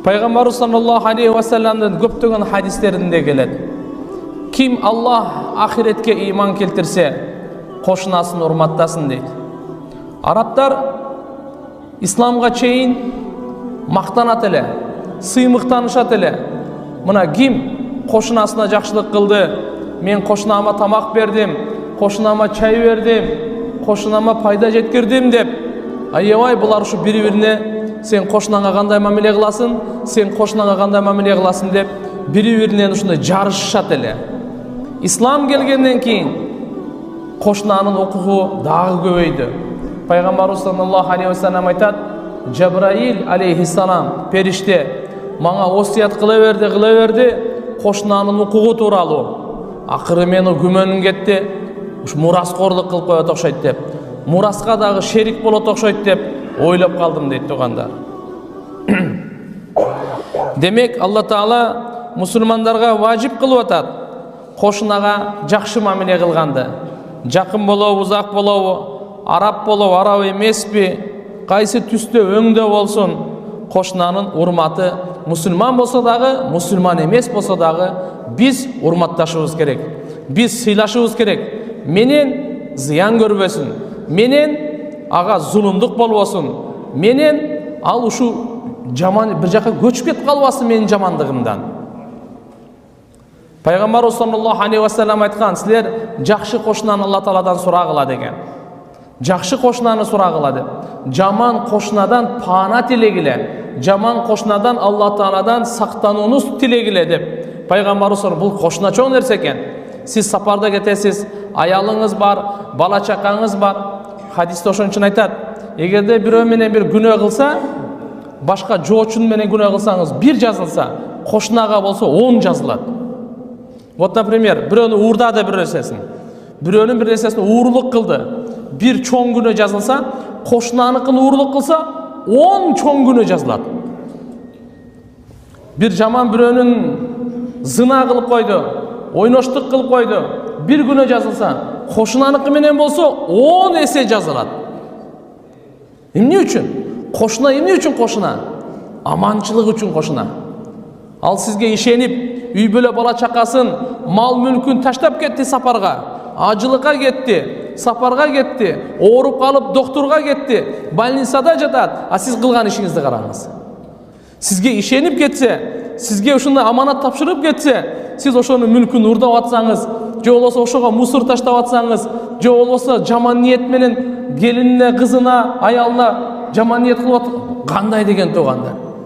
Пайғамбарымыз саллаллаху алейхи ва салламның көптеген хадистерінде келеді. Ким Аллах ахиретке иман келтірсе, қошынасын урматтасын дейді. Арабтар исламға чейін мақтанат эле, сыймықтанышат эле. Мына ким қошынасына жақшылық қылды, мен қошынама тамақ бердім, қошынама чай бердім, қошынама пайда жеткірдім деп, аябай бұлар ушу бири-бирине сен қошынаңа қандай мамиле қыласың, сен қошынаңа қандай мамиле қыласың деп бири-биринен ушундай жарышышат эле. Ислам келгенден кейін қошынаның оқуы дағы көбейді. Пайғамбарымыз саллаллаху алейхи ва саллям айтады: Жабраил алейхиссалам периште маңа осият қыла берді қошынаның оқуы туралы. Ақыры мені күмөнүм кетті, мурасқорлық қылып қоят окшойт деп, мурасқа дағы шерик болот окшойт деп ойлап қалдым дейді туғандар. Демек Алла Таала мұсылмандарға важип қылып атат қошынаға жақшы мамиле қылғанды. Жақын болу, ұзақ болу, араб болу, араб емес пе, қайсы түсте өңді болсын, қошынаның урматы мұсылман болса дағы, мұсылман емес болса дағы біз урматташыбыз керек. Біз сыйлашыбыз керек. Менен зиян көрбесін, менен аға зұлымдық болбасын, менен ал ушу жаман бір жаққа көчүп кетип калбасын менин жамандығымдан. Пайғамбар саллаллаху алейхи ва саллям айтқан, сілер жақшы қошынаны Алла Тааладан сурагыла деген. Жақшы қошынаны сурагыла деп. Жаман қошынадан пана тілегіле, жаман қошынадан Алла Тааладан сақтануыңыз тілегіле деп. Пайғамбар бұл қошына чоң нерсе екен. Сіз сапарда кетесіз, аялыңыз бар, бала чақаңыз бар. Хадисте ошон үчүн айтат: эгерде бирөө менен бир күнөө кылса, башка жоочун менен күнөө кылсаңыз бир жазылса, кошунага болсо 10 жазылат. Вот, например, бирөөнү уурдады бир нерсесин, бирөөнүн бир нерсесин уурулук кылды, бир чоң күнөө жазылса, кошунаныкын уурулук кылса 10 чоң күнөө жазылат. Бир жаман бирөөнүн зына кылып койду, ойноштук кылып койду, бир күнөө жазылса, кошунаныкы менен болсо 10 эсе жазылат. Эмне үчүн? Кошуна эмне үчүн кошуна? Аманчылык үчүн кошуна. Ал сизге ишенип, үй бүлө бала чакасын, мал мүлкүн таштап кетти сапарга, ажылыкка кетти, сапарга кетти, ооруп калып доктурга кетти, больницада жатат, а сиз кылган ишиңизди караңыз. Сизге ишенип кетсе, сизге ушундай аманат тапшырып кетсе, сиз ошонун мүлкүн уурдап атсаңыз, же болбосо ошого мусор таштап атсаңыз, же болбосо жаман ниет менен келинине, кызына, аялына жаман ниет кылып, кандай деген туугандар.